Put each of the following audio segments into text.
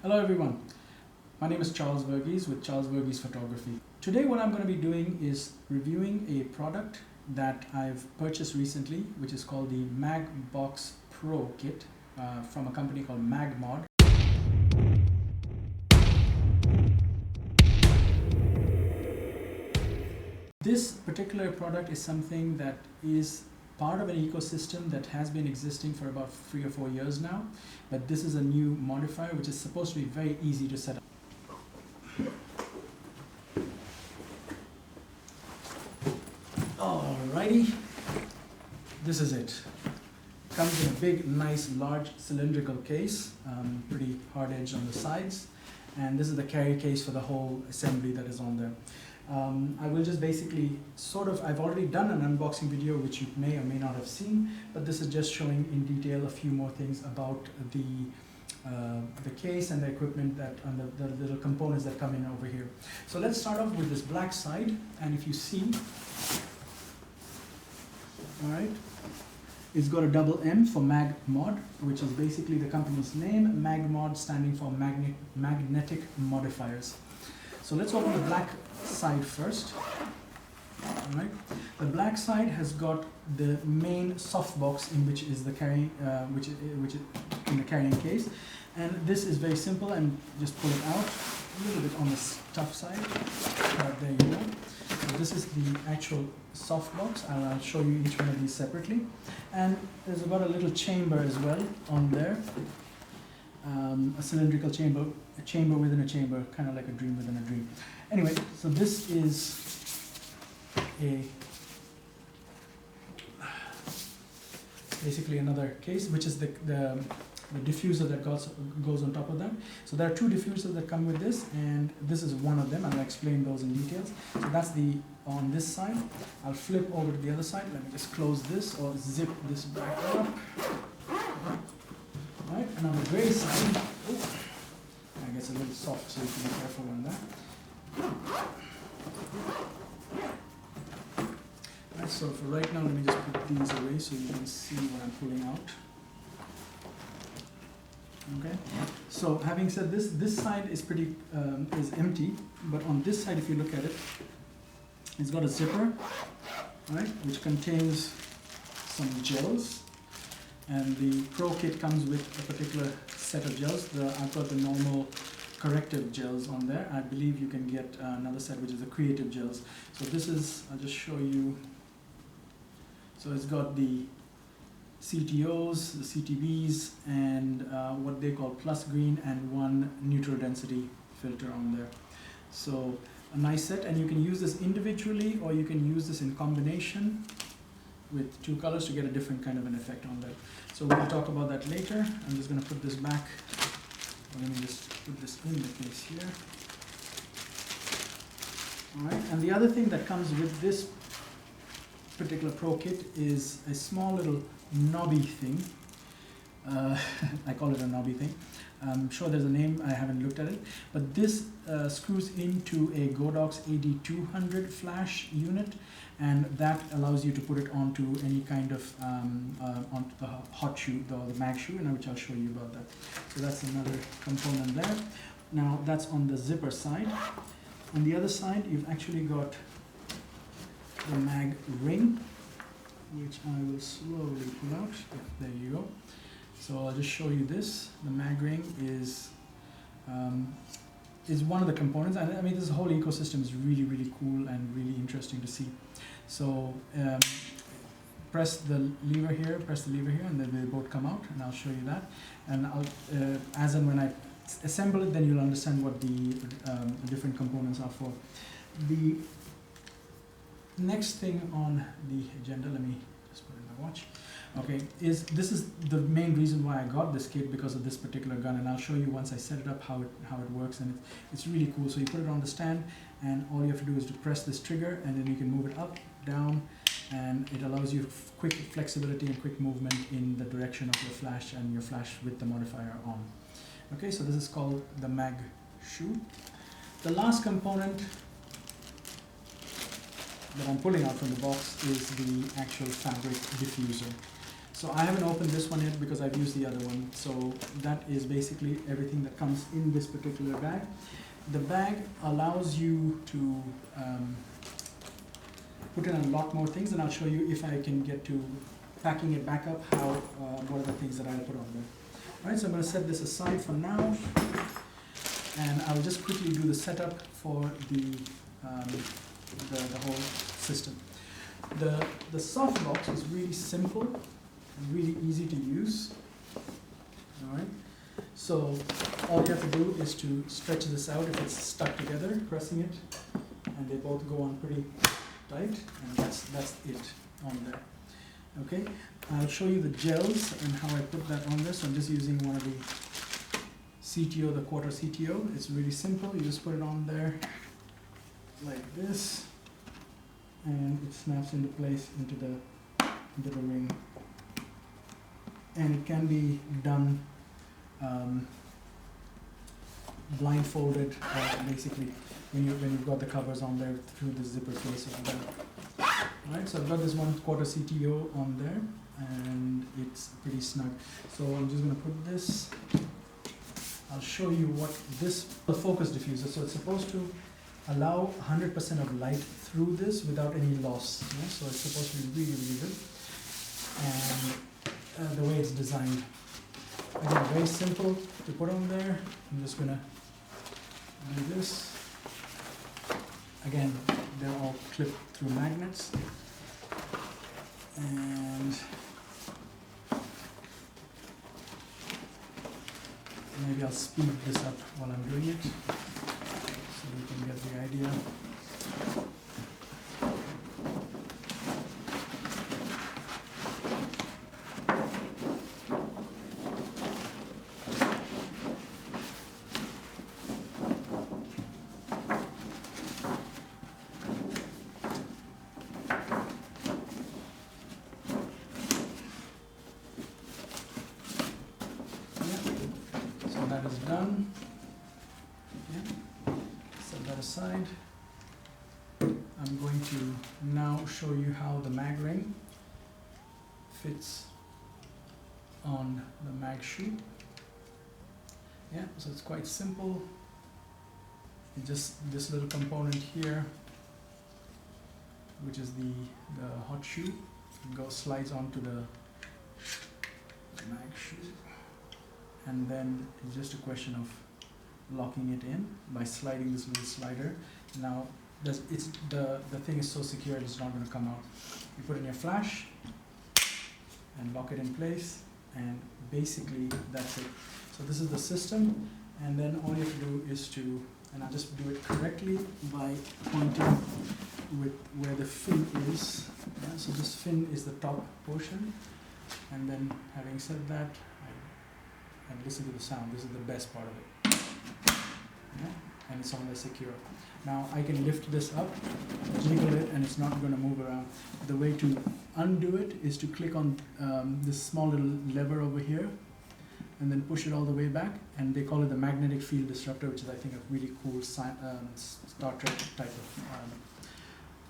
Hello everyone, my name is Charles Verghese with Charles Verghese Photography. Today what I'm going to be doing is reviewing a product that I've purchased recently, which is called the MagBox Pro Kit from a company called MagMod. This particular product is something that is part of an ecosystem that has been existing for about 3 or 4 years now, but this is a new modifier which is supposed to be very easy to set up. Alrighty, this is it. Comes in a big, nice, large cylindrical case, pretty hard edge on the sides, and this is the carry case for the whole assembly that is on there. I will just basically I've already done an unboxing video which you may or may not have seen, but this is just showing in detail a few more things about the case and the equipment that and the little components that come in over here. So let's start off with this black side, and if you see, alright, it's got a double M for MagMod, which is basically the company's name, MagMod standing for magnetic modifiers. So let's open the black side first. All right. The black side has got the main softbox in which is the carrying, which is in the carrying case, and this is very simple. And just pull it out a little bit on the tough side. There you go. So this is the actual softbox, and I'll show you each one of these separately. And there's about a little chamber as well on there. A cylindrical chamber, a chamber within a chamber, kind of like a dream within a dream. Anyway, so this is basically another case, which is the diffuser that goes on top of that. So there are 2 diffusers that come with this, and this is one of them. I'll explain those in details. So that's on this side. I'll flip over to the other side. Let me just close this or zip this back up. Right, and on the gray side, I guess a little soft, so you can be careful on that. Right, so for right now, let me just put these away so you can see what I'm pulling out. Okay, so having said this side is pretty is empty, but on this side, if you look at it, it's got a zipper, right, which contains some gels. And the Pro Kit comes with a particular set of gels. I've got the normal corrective gels on there. I believe you can get another set which is the creative gels. So this is, I'll just show you. So it's got the CTOs, the CTBs, and what they call plus green, and 1 neutral density filter on there. So a nice set, and you can use this individually or you can use this in combination with 2 colors to get a different kind of an effect on that. So we'll talk about that later. I'm just going to put this back. Let me just put this in the case here. Alright, and the other thing that comes with this particular Pro Kit is a small little knobby thing. I call it a knobby thing. I'm sure there's a name, I haven't looked at it, but this screws into a Godox AD200 flash unit, and that allows you to put it onto any kind of onto the hot shoe, the mag shoe, and which I'll show you about that. So that's another component there. Now that's on the zipper side. On the other side, you've actually got the mag ring, which I will slowly pull out. There you go. So I'll just show you this. The mag ring is one of the components. I mean, this whole ecosystem is really, really cool and really interesting to see. So press the lever here, and then they both come out, and I'll show you that. And I'll, as and when I assemble it, then you'll understand what the different components are for. The next thing on the agenda, let me just put it in my watch. Okay, this is the main reason why I got this kit, because of this particular gun, and I'll show you once I set it up how it works, and it's really cool. So you put it on the stand, and all you have to do is to press this trigger, and then you can move it up, down, and it allows you quick flexibility and quick movement in the direction of your flash, and your flash with the modifier on. Okay, so this is called the mag shoe. The last component that I'm pulling out from the box is the actual fabric diffuser. So I haven't opened this one yet because I've used the other one. So that is basically everything that comes in this particular bag. The bag allows you to put in a lot more things, and I'll show you if I can get to packing it back up, how what are the things that I'll put on there. All right, so I'm going to set this aside for now, and I'll just quickly do the setup for the whole system. The Softbox is really simple and really easy to use. All right, so all you have to do is to stretch this out if it's stuck together, pressing it, and they both go on pretty tight, and that's it on there. Okay, I'll show you the gels and how I put that on this. I'm just using one of the CTO, the quarter CTO. It's really simple. You just put it on there like this, and it snaps into place into the ring. And it can be done blindfolded, basically, when you've got the covers on there through the zipper case or whatever. Alright, so I've got this 1/4 CTO on there, and it's pretty snug. So I'm just going to put this. I'll show you what this, the focus diffuser. So it's supposed to allow 100% of light through this without any loss. Yeah? So it's supposed to be really, really good. And the way it's designed. Again, very simple to put on there. I'm just going to do this. Again, they're all clipped through magnets. And maybe I'll speed this up while I'm doing it, so you can get the idea. That is done. Yeah. Set that aside. I'm going to now show you how the mag ring fits on the mag shoe. Yeah, so it's quite simple. It's just this little component here, which is the hot shoe, slides onto the mag shoe. And then it's just a question of locking it in by sliding this little slider. Now, the thing is so secure it's not going to come out. You put in your flash and lock it in place, and basically that's it. So this is the system, and then all you have to do is to, and I'll just do it correctly by pointing with where the fin is. Yeah, so this fin is the top portion, and then having said that, and listen to the sound. This is the best part of it. Yeah? And it's on the secure. Now I can lift this up, jiggle it, and it's not going to move around. The way to undo it is to click on this small little lever over here, and then push it all the way back. And they call it the magnetic field disruptor, which is, I think, a really cool Star Trek type of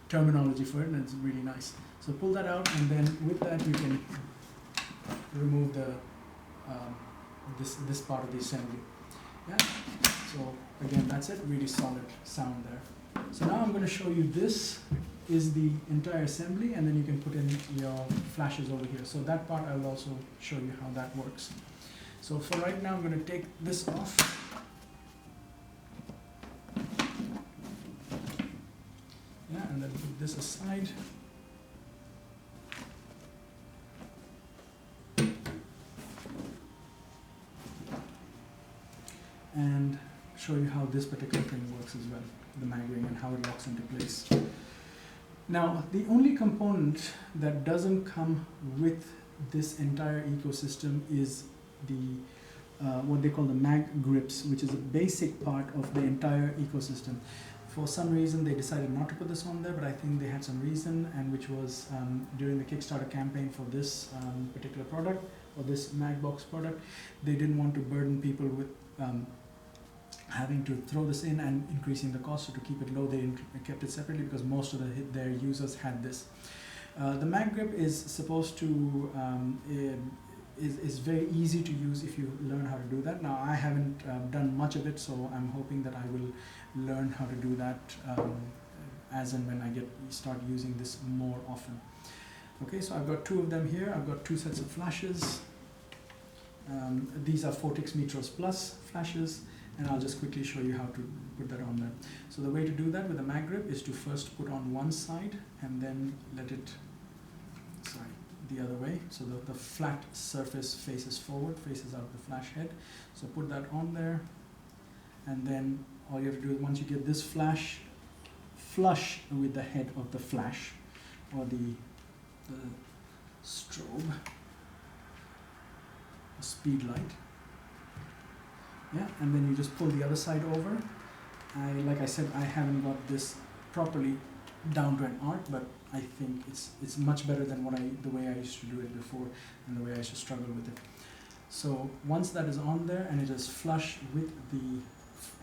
terminology for it, and it's really nice. So pull that out, and then with that you can remove the this part of the assembly. Yeah. So again, that's it. Really solid sound there. So now I'm going to show you, this is the entire assembly, and then you can put in your flashes over here. So that part I will also show you how that works. So for right now, I'm going to take this off. Yeah, and then put this aside. And show you how this particular thing works as well, the mag ring, and how it locks into place. Now, the only component that doesn't come with this entire ecosystem is the what they call the Maggrips, which is a basic part of the entire ecosystem. For some reason, they decided not to put this on there, but I think they had some reason, and which was during the Kickstarter campaign for this particular product, or this MagBox product, they didn't want to burden people with having to throw this in and increasing the cost. So to keep it low, they kept it separately, because most of their users had this. The Maggrip is supposed to is very easy to use if you learn how to do that. Now I haven't done much of it, so I'm hoping that I will learn how to do that as and when I start using this more often. Okay, so I've got two of them here. I've got two sets of flashes. These are Vortex Metros Plus flashes, and I'll just quickly show you how to put that on there. So the way to do that with a Maggrip is to first put on one side and then let it, the other way. So the flat surface faces forward, faces out the flash head. So put that on there, and then all you have to do is once you get this flash flush with the head of the flash or the strobe, a speed light. Yeah, and then you just pull the other side over. Like I said, I haven't got this properly down to an art, but I think it's much better than the way I used to do it before and the way I used to struggle with it. So once that is on there and it is flush with the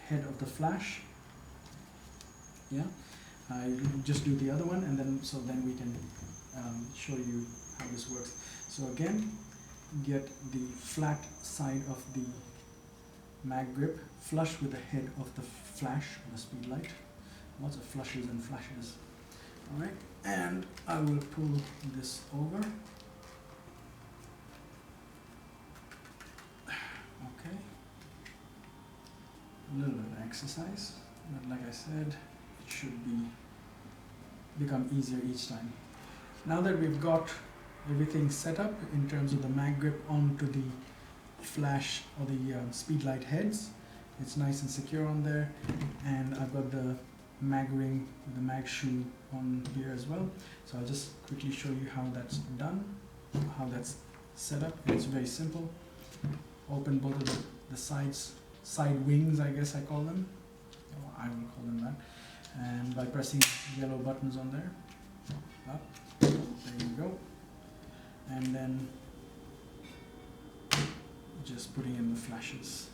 head of the flash, yeah, I just do the other one, and then we can show you how this works. So again, get the flat side of the Maggrip flush with the head of the flash, the speed light. Lots of flushes and flashes. Alright, and I will pull this over. Okay. A little bit of exercise, but like I said, it should become easier each time. Now that we've got everything set up in terms of the Maggrip onto the flash or the speedlight heads, it's nice and secure on there, and I've got the mag ring with the mag shoe on here as well. So I'll just quickly show you how that's done, how that's set up. It's very simple. Open both of the side wings, I guess I call them, or I will call them that, and by pressing yellow buttons on there, up, there you go, and then just putting in the flashes.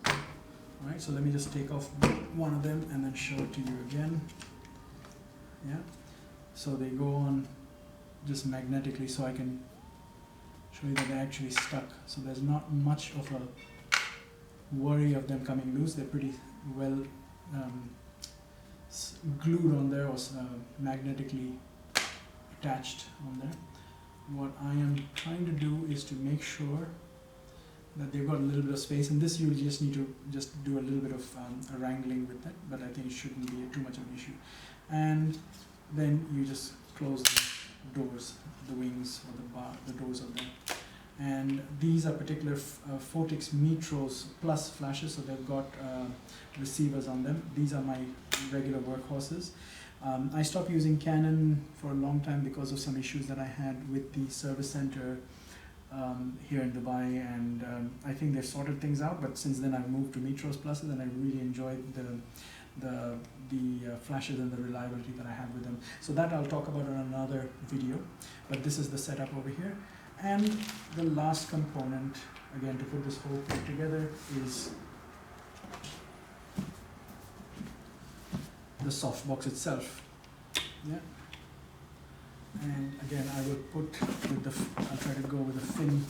Alright, so let me just take off one of them and then show it to you again. Yeah, so they go on just magnetically, so I can show you that they're actually stuck. So there's not much of a worry of them coming loose. They're pretty well glued on there, or magnetically attached on there. What I am trying to do is to make sure that they've got a little bit of space, and this you just need to just do a little bit of wrangling with that, but I think it shouldn't be too much of an issue. And then you just close the doors, the wings or the doors of them. And these are particular Vortex Metros Plus flashes, so they've got receivers on them. These are my regular workhorses. I stopped using Canon for a long time because of some issues that I had with the service center here in Dubai, and I think they've sorted things out, but since then I've moved to Metros Pluses, and I really enjoyed the flashes and the reliability that I have with them. So that I'll talk about in another video, but this is the setup over here. And the last component, again, to put this whole thing together, is the softbox itself. Yeah. And again, I will put with I'll try to go with the fin.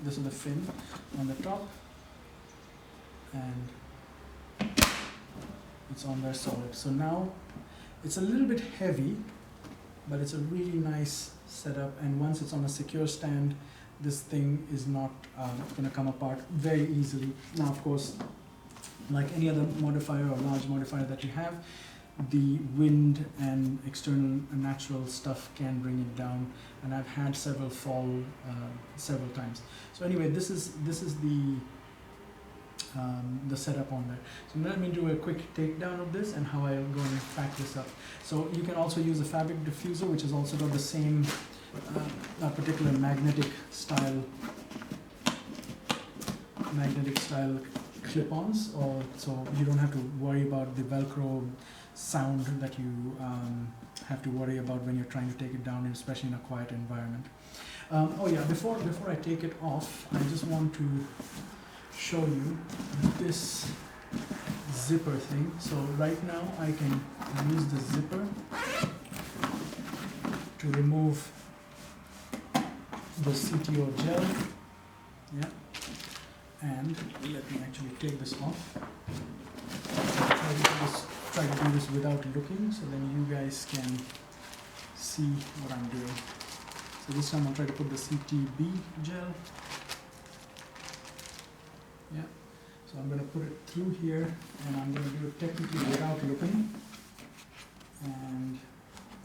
This is the fin on the top, and it's on there solid. So now it's a little bit heavy, but it's a really nice setup. And once it's on a secure stand, this thing is not going to come apart very easily. Now, of course, like any other modifier or large modifier that you have, the wind and external natural stuff can bring it down, and I've had several fall several times. So anyway, this is the setup on there. So let me do a quick takedown of this and how I'll go and pack this up. So you can also use a fabric diffuser, which has also got the same particular magnetic style clip-ons, or so you don't have to worry about the Velcro sound that you have to worry about when you're trying to take it down, especially in a quiet environment. Oh yeah, before I take it off, I just want to show you this zipper thing. So right now I can use the zipper to remove the CTO gel. Yeah, and let me actually take this off. Try to do this without looking, so then you guys can see what I'm doing. So this time I'll try to put the CTB gel. Yeah, so I'm going to put it through here, and I'm going to do it technically without looking. And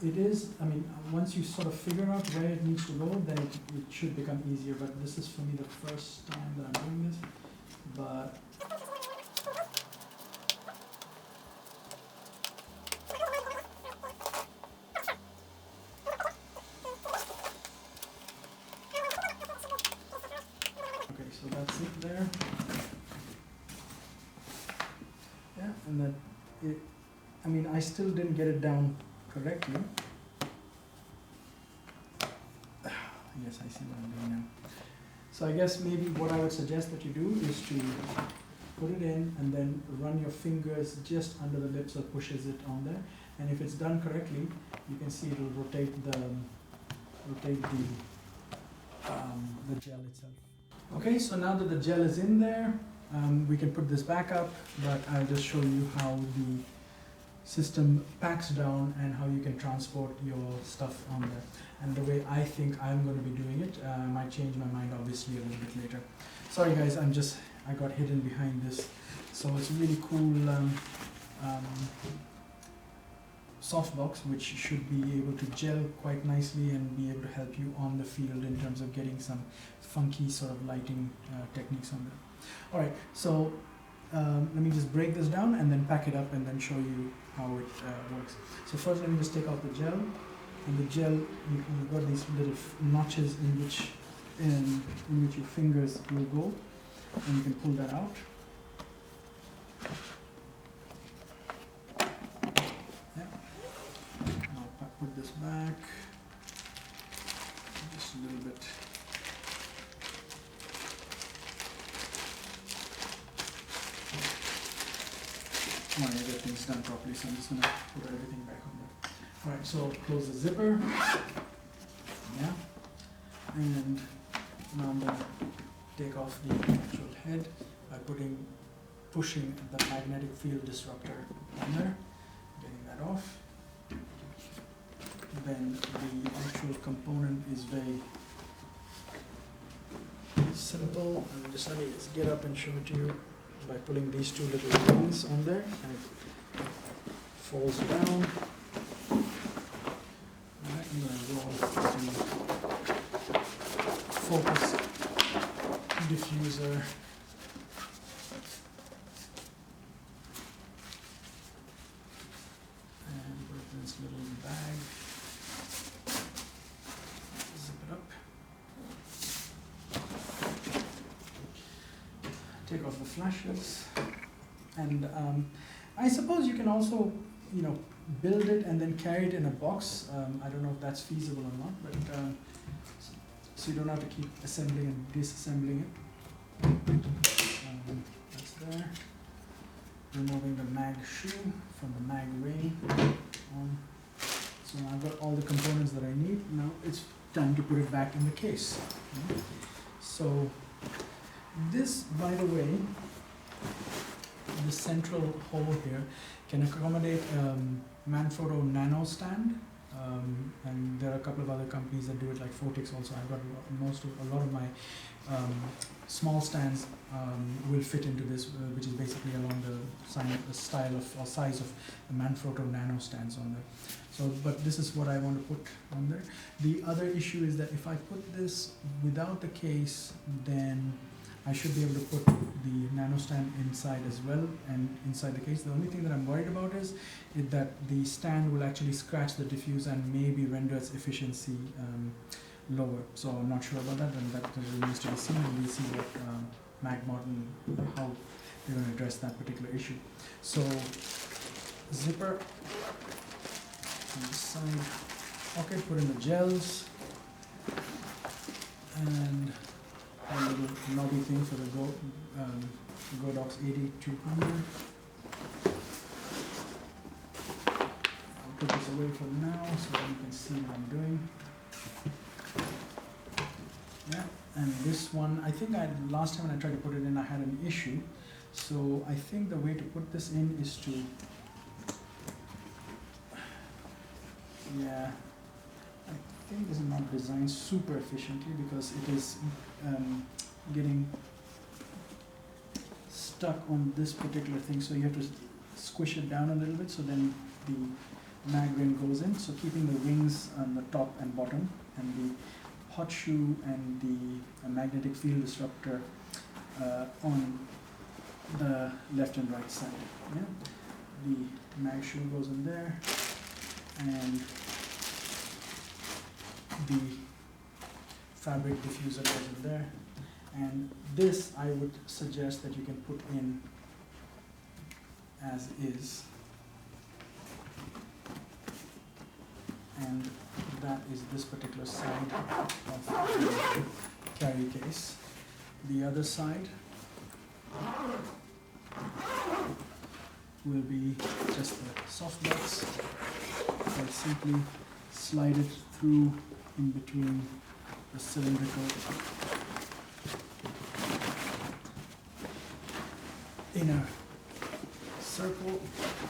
it is, I mean, once you sort of figure out where it needs to go, then it should become easier. But this is for me the first time that I'm doing this. But okay, so that's it there. Yeah, and then it, I mean, I still didn't get it down correctly. Yes, I see what I'm doing now. So I guess maybe what I would suggest that you do is to put it in and then run your fingers just under the lip so it pushes it on there. And if it's done correctly, you can see it will rotate the gel itself. Okay, so now that the gel is in there, we can put this back up, but I'll just show you how the system packs down and how you can transport your stuff on there. And the way I think I'm going to be doing it, I might change my mind obviously a little bit later. Sorry guys, I got hidden behind this. So it's a really cool softbox, which should be able to gel quite nicely and be able to help you on the field in terms of getting some funky sort of lighting techniques on there. Alright, so let me just break this down and then pack it up and then show you how it works. So first let me just take off the gel, and the gel, you've got these little notches in which your fingers will go, and you can pull that out. Yeah. I'll put this back just a little bit. I want to get things done properly, so I'm just going to put everything back on there. Alright, so close the zipper. Yeah. And now I'm going to take off the actual head by pushing the magnetic field disruptor on there, getting that off. Then the actual component is very simple. And just let me get up and show it to you by pulling these two little rings on there, and it falls down. Alright, I'm going to roll the focus diffuser. And put it in this little bag. Zip it up. Take off the flashes, and I suppose you can also, build it and then carry it in a box. I don't know if that's feasible or not, but so you don't have to keep assembling and disassembling it. That's there. Removing the mag shoe from the mag ring. So I've got all the components that I need. Now it's time to put it back in the case. So this, by the way, the central hole here can accommodate Manfrotto nano stand, and there are a couple of other companies that do it, like Photix also. I've got a lot of my small stands will fit into this, which is basically along the style of or size of the Manfrotto nano stands on there. So, but this is what I want to put on there. The other issue is that if I put this without the case, then I should be able to put the nano stand inside as well and inside the case. The only thing that I'm worried about is that the stand will actually scratch the diffuser and maybe render its efficiency lower. So I'm not sure about that, and that remains to be seen, and we'll see what MagMod and how they're going to address that particular issue. So zipper on this side. Okay, put in the gels and a little knobby thing for the Godox AD200. put this away for now so that you can see what I'm doing. Yeah, and this one, I think last time when I tried to put it in, I had an issue. So I think the way to put this in is to, yeah, I think this is not designed super efficiently because it is getting stuck on this particular thing. So you have to squish it down a little bit so then the mag ring goes in. So keeping the rings on the top and bottom, and the hot shoe and the magnetic field disruptor on the left and right side. Yeah, the mag shoe goes in there, and the fabric diffuser goes in there. And this I would suggest that you can put in as is. And that is this particular side of the carry case. The other side will be just the softbox. I'll simply slide it through in between the cylindrical inner circle,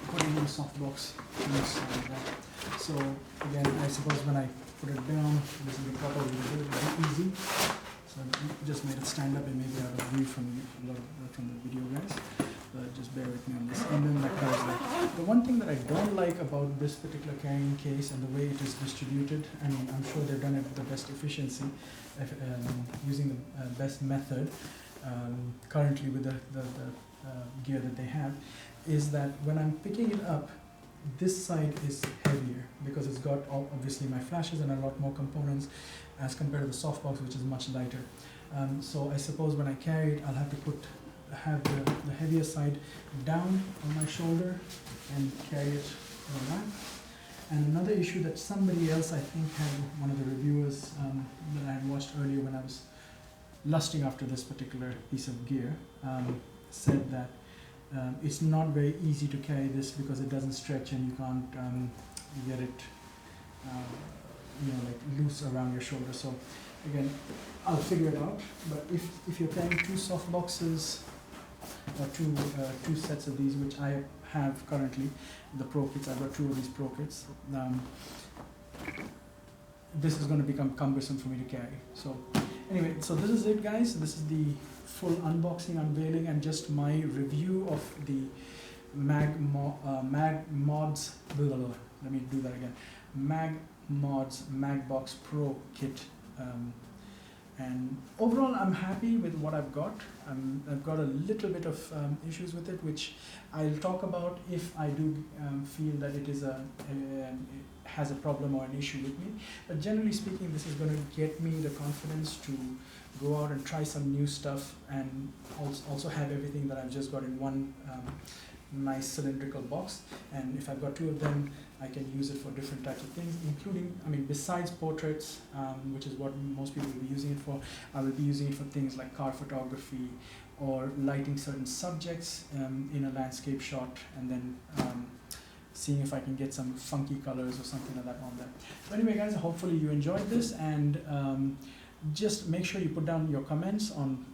putting the softbox inside that. So again, I suppose when I put it down, this is the proper way to do it, very easy. So I just made it stand up and maybe out of view from the video, guys. Just bear with me on this. And then that comes there. The one thing that I don't like about this particular carrying case and the way it is distributed, I mean, I'm sure they've done it with the best efficiency, using the best method currently with the gear that they have, is that when I'm picking it up, this side is heavier because it's got obviously my flashes and a lot more components as compared to the softbox, which is much lighter. So I suppose when I carry it, I'll have to have the heavier side down on my shoulder and carry it like that. And another issue that somebody else, I think, had, one of the reviewers that I had watched earlier when I was lusting after this particular piece of gear, said that it's not very easy to carry this because it doesn't stretch and you can't get it like loose around your shoulder. So again, I'll figure it out. But if you're carrying two soft boxes or two sets of these, which I have currently, the Pro kits, I've got two of these Pro kits, this is going to become cumbersome for me to carry. So anyway, so this is it, guys. This is the full unboxing, unveiling, and just my review of the MagMod's, let me do that again, MagMod's MagBox Pro kit. And overall, I'm happy with what I've got. I've got a little bit of issues with it, which I'll talk about if I do feel that it is has a problem or an issue with me. But generally speaking, this is going to get me the confidence to go out and try some new stuff, and also have everything that I've just got in one nice cylindrical box. And if I've got two of them, I can use it for different types of things, including, I mean, besides portraits, which is what most people will be using it for, I will be using it for things like car photography or lighting certain subjects in a landscape shot, and then seeing if I can get some funky colors or something like that on there. So anyway, guys, hopefully you enjoyed this, and just make sure you put down your comments on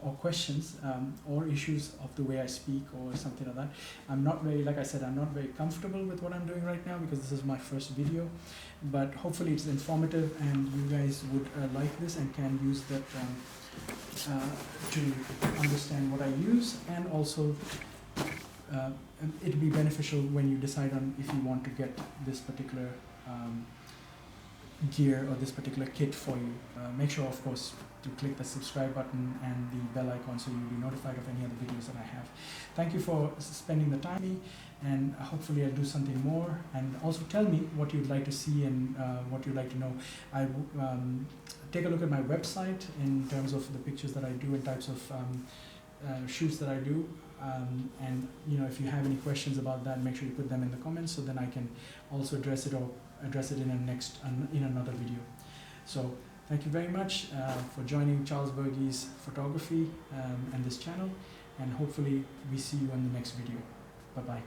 or questions or issues of the way I speak or something like that. I'm not very, like I said, I'm not very comfortable with what I'm doing right now because this is my first video, but hopefully it's informative and you guys would like this and can use that to understand what I use, and also it'll be beneficial when you decide on if you want to get this particular gear or this particular kit for you. Make sure, of course, to click the subscribe button and the bell icon so you'll be notified of any other videos that I have. Thank you for spending the time with me, and hopefully I'll do something more. And also tell me what you'd like to see and what you'd like to know. Take a look at my website in terms of the pictures that I do and types of shoots that I do. And if you have any questions about that, make sure you put them in the comments so then I can also address it in another video. So thank you very much for joining Charles Bergey's photography and this channel, and hopefully we see you in the next video. Bye bye.